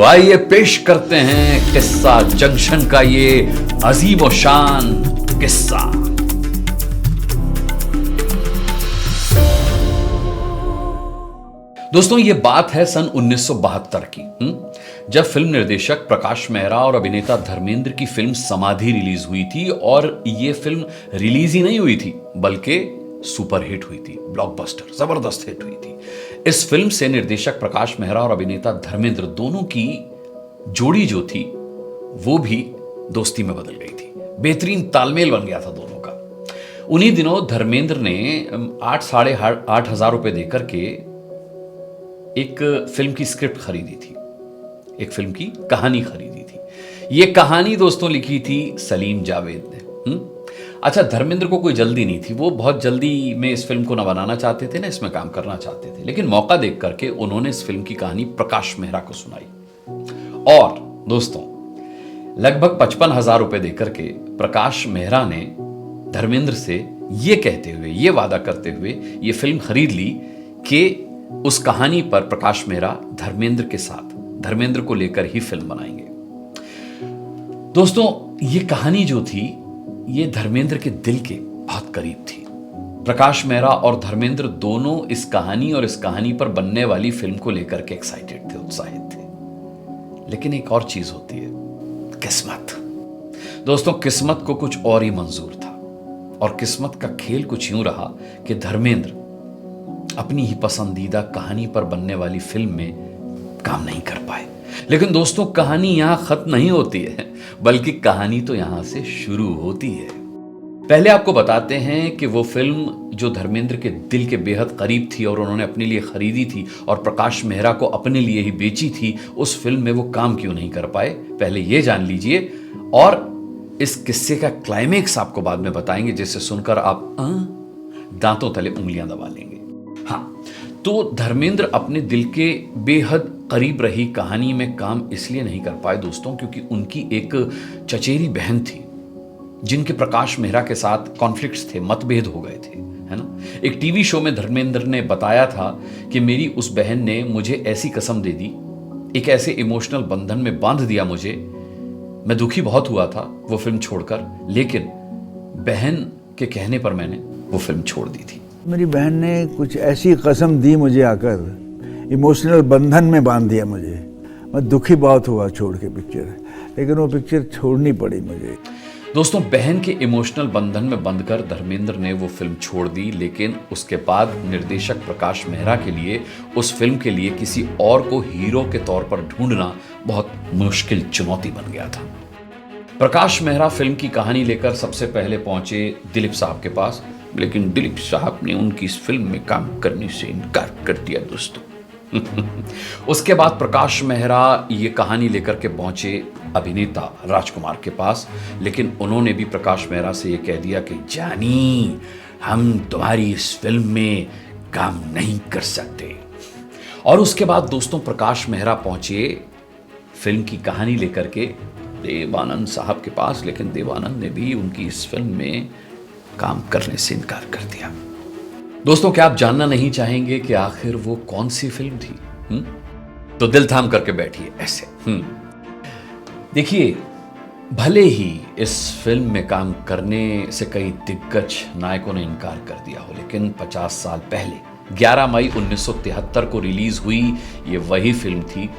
आइए पेश करते हैं किस्सा जंक्शन का ये अजीब व शान किस्सा। दोस्तों ये बात है सन 1972 की, जब फिल्म निर्देशक प्रकाश मेहरा और अभिनेता धर्मेंद्र की फिल्म समाधि रिलीज हुई थी। और ये फिल्म रिलीज ही नहीं हुई थी बल्कि सुपरहिट हुई थी, ब्लॉकबस्टर, जबरदस्त हिट हुई थी। इस फिल्म से निर्देशक प्रकाश मेहरा और अभिनेता धर्मेंद्र दोनों की जोड़ी जो थी वो भी दोस्ती में बदल गई थी। बेहतरीन तालमेल बन गया था दोनों का। उन्हीं दिनों धर्मेंद्र ने 8,500 रुपए देकर के एक फिल्म की स्क्रिप्ट खरीदी थी, एक फिल्म की कहानी खरीदी थी। यह कहानी दोस्तों लिखी थी सलीम जावेद ने। अच्छा, धर्मेंद्र को कोई जल्दी नहीं थी, वो बहुत जल्दी में इस फिल्म को ना बनाना चाहते थे ना इसमें काम करना चाहते थे, लेकिन मौका देख करके उन्होंने इस फिल्म की कहानी प्रकाश मेहरा को सुनाई। और दोस्तों लगभग 55,000 रुपए देकर के प्रकाश मेहरा ने धर्मेंद्र से ये कहते हुए, ये वादा करते हुए ये फिल्म खरीद ली कि उस कहानी पर प्रकाश मेहरा धर्मेंद्र के साथ, धर्मेंद्र को लेकर ही फिल्म बनाएंगे। दोस्तों ये कहानी जो थी ये धर्मेंद्र के दिल के बहुत करीब थी। प्रकाश मेहरा और धर्मेंद्र दोनों इस कहानी और इस कहानी पर बनने वाली फिल्म को लेकर के एक्साइटेड थे, उत्साहित थे। लेकिन एक और चीज होती है, किस्मत। दोस्तों किस्मत को कुछ और ही मंजूर था और किस्मत का खेल कुछ यूं रहा कि धर्मेंद्र अपनी ही पसंदीदा कहानी पर बनने वाली फिल्म में काम नहीं कर पाए। लेकिन दोस्तों कहानी यहां खत्म नहीं होती है, बल्कि कहानी तो यहां से शुरू होती है। पहले आपको बताते हैं कि वो फिल्म जो धर्मेंद्र के दिल के बेहद करीब थी और उन्होंने अपने लिए खरीदी थी और प्रकाश मेहरा को अपने लिए ही बेची थी, उस फिल्म में वो काम क्यों नहीं कर पाए, पहले ये जान लीजिए। और इस किस्से का क्लाइमेक्स आपको बाद में बताएंगे, जिसे सुनकर आप दांतों तले उंगलियां दबा लेंगे। हाँ, तो धर्मेंद्र अपने दिल के बेहद करीब रही कहानी में काम इसलिए नहीं कर पाए दोस्तों, क्योंकि उनकी एक चचेरी बहन थी जिनके प्रकाश मेहरा के साथ कॉन्फ्लिक्ट्स थे, मतभेद हो गए थे, है ना। एक टीवी शो में धर्मेंद्र ने बताया था कि मेरी उस बहन ने मुझे ऐसी कसम दे दी, एक ऐसे इमोशनल बंधन में बांध दिया मुझे, मैं दुखी बहुत हुआ था वो फिल्म छोड़कर, लेकिन बहन के कहने पर मैंने वो फिल्म छोड़ दी थी। मेरी बहन ने कुछ ऐसी कसम दी मुझे, आकर इमोशनल बंधन में बांध दिया मुझे। मैं दुखी बहुत हुआ छोड़ के पिक्चर, लेकिन वो पिक्चर छोड़नी पड़ी मुझे। दोस्तों बहन के इमोशनल बंधन में बंधकर धर्मेंद्र ने वो फिल्म छोड़ दी, लेकिन उसके बाद निर्देशक प्रकाश मेहरा के लिए उस फिल्म के लिए किसी और को हीरो के तौर पर ढूंढना बहुत मुश्किल चुनौती बन गया था। प्रकाश मेहरा फिल्म की कहानी लेकर सबसे पहले पहुंचे दिलीप साहब के पास, लेकिन दिलीप साहब ने उनकी इस फिल्म में काम करने से इनकार कर दिया दोस्तों। उसके बाद प्रकाश मेहरा ये कहानी लेकर के पहुंचे अभिनेता राजकुमार के पास, लेकिन उन्होंने भी प्रकाश मेहरा से ये कह दिया कि जानी, हम तुम्हारी इस फिल्म में काम नहीं कर सकते। और उसके बाद दोस्तों प्रकाश मेहरा पहुंचे फिल्म की कहानी लेकर के देवानंद साहब के पास, लेकिन देवानंद ने भी उनकी इस फिल्म में काम करने से इनकार कर दिया। दोस्तों क्या आप जानना नहीं चाहेंगे कि आखिर वो कौन सी फिल्म थी? तो दिल थाम करके बैठिए ऐसे। देखिए, भले ही इस फिल्म में काम करने से कई दिग्गज नायकों ने इनकार कर दिया हो, लेकिन 50 साल पहले 11 मई 1973 को रिलीज हुई ये वही फिल्म थी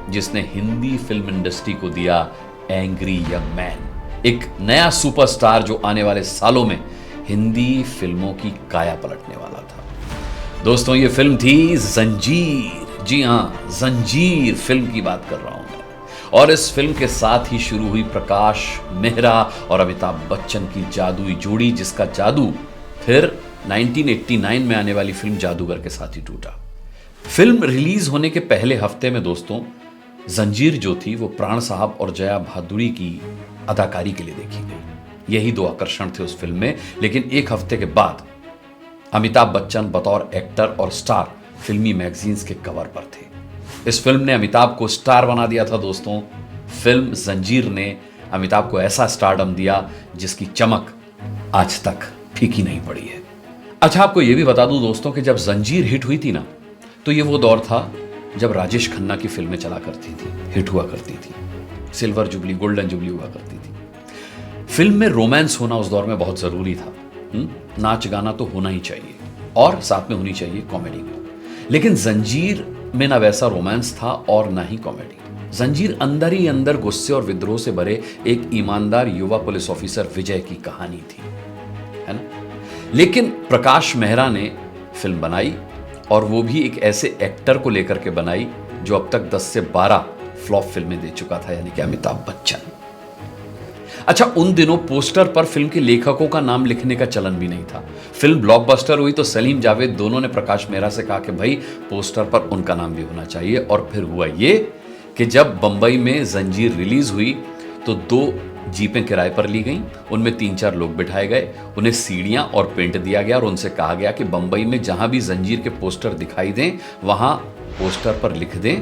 जिसने हिंदी फिल्म इंडस्ट्री को दिया एंग्री यंग मैन, एक नया सुपरस्टार जो आने वाले सालों में हिंदी फिल्मों की काया पलटने वाला था। दोस्तों ये फिल्म थी जंजीर। जी हां, जंजीर फिल्म की बात कर रहा हूं मैं। और इस फिल्म के साथ ही शुरू हुई प्रकाश मेहरा और अमिताभ बच्चन की जादुई जोड़ी, जिसका जादू फिर 1989 में आने वाली फिल्म जादूगर के साथ ही टूटा। फिल्म रिलीज होने के पहले हफ्ते में दोस्तों जंजीर जो थी वो प्राण साहब और जया भादुड़ी की अदाकारी के लिए देखी गई। यही दो आकर्षण थे उस फिल्म में। लेकिन एक हफ्ते के बाद अमिताभ बच्चन बतौर एक्टर और स्टार फिल्मी मैगजीन्स के कवर पर थे। इस फिल्म ने अमिताभ को स्टार बना दिया था दोस्तों। फिल्म जंजीर ने अमिताभ को ऐसा स्टारडम दिया जिसकी चमक आज तक फीकी नहीं पड़ी है। अच्छा, आपको यह भी बता दूं दोस्तों कि जब जंजीर हिट हुई थी ना, तो ये वो दौर था जब राजेश खन्ना की फिल्में चला करती थी, हिट हुआ करती थी, सिल्वर जुबली, गोल्डन जुबली हुआ करती थी। फिल्म में रोमांस होना उस दौर में बहुत जरूरी था। नाच गाना तो होना ही चाहिए और साथ में होनी चाहिए कॉमेडी भी। लेकिन जंजीर में ना वैसा रोमांस था और ना ही कॉमेडी। जंजीर अंदर ही अंदर गुस्से और विद्रोह से भरे एक ईमानदार युवा पुलिस ऑफिसर विजय की कहानी थी, है ना। लेकिन प्रकाश मेहरा ने फिल्म बनाई और वो भी एक ऐसे एक्टर को लेकर के बनाई जो अब तक 10 से 12 फ्लॉप फिल्में दे चुका था, यानी कि अमिताभ बच्चन। अच्छा, उन दिनों पोस्टर पर फिल्म के लेखकों का नाम लिखने का चलन भी नहीं था। फिल्म ब्लॉकबस्टर हुई तो सलीम जावेद दोनों ने प्रकाश मेहरा से कहा कि भाई पोस्टर पर उनका नाम भी होना चाहिए। और फिर हुआ ये कि जब बंबई में जंजीर रिलीज हुई तो 2 जीपें किराए पर ली गईं, उनमें 3-4 लोग बिठाए गए, उन्हें सीढ़ियां और पेंट दिया गया और उनसे कहा गया कि बंबई में जहां भी जंजीर के पोस्टर दिखाई दें वहां पोस्टर पर लिख दें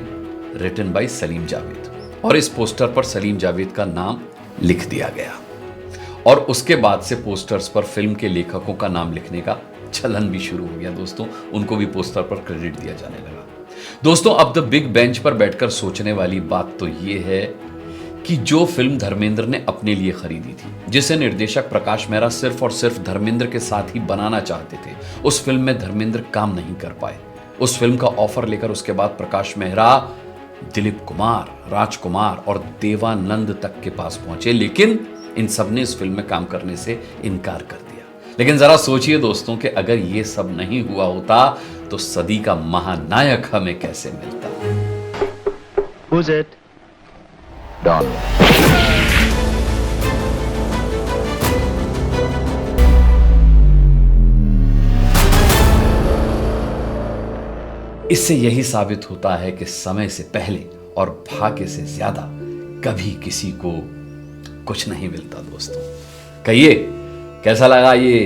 रिटन बाय सलीम जावेद। और इस पोस्टर पर सलीम जावेद का नाम लिख दिया गया और उसके बाद से पोस्टर्स पर फिल्म के लेखकों का नाम लिखने का चलन भी शुरू हो गया दोस्तों। उनको भी पोस्टर पर क्रेडिट दिया जाने लगा। दोस्तों, अब द बिग बेंच पर बैठकर सोचने वाली बात तो यह है कि जो फिल्म धर्मेंद्र ने अपने लिए खरीदी थी, जिसे निर्देशक प्रकाश मेहरा सिर्फ और सिर्फ धर्मेंद्र के साथ ही बनाना चाहते थे, उस फिल्म में धर्मेंद्र काम नहीं कर पाए। उस फिल्म का ऑफर लेकर उसके बाद प्रकाश मेहरा दिलीप कुमार, राजकुमार और देवानंद तक के पास पहुंचे, लेकिन इन सब ने इस फिल्म में काम करने से इनकार कर दिया। लेकिन जरा सोचिए दोस्तों कि अगर ये सब नहीं हुआ होता तो सदी का महानायक हमें कैसे मिलता। Who's it? Don. इससे यही साबित होता है कि समय से पहले और भाग्य से ज्यादा कभी किसी को कुछ नहीं मिलता। दोस्तों, कहिए कैसा लगा ये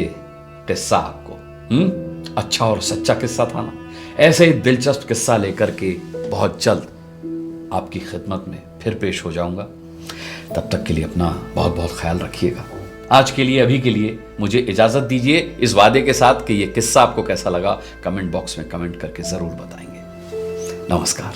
किस्सा आपको? अच्छा और सच्चा किस्सा था ना। ऐसे ही दिलचस्प किस्सा लेकर के बहुत जल्द आपकी खिदमत में फिर पेश हो जाऊंगा। तब तक के लिए अपना बहुत बहुत ख्याल रखिएगा। आज के लिए, अभी के लिए मुझे इजाजत दीजिए, इस वादे के साथ कि यह किस्सा आपको कैसा लगा कमेंट बॉक्स में कमेंट करके जरूर बताएंगे। नमस्कार।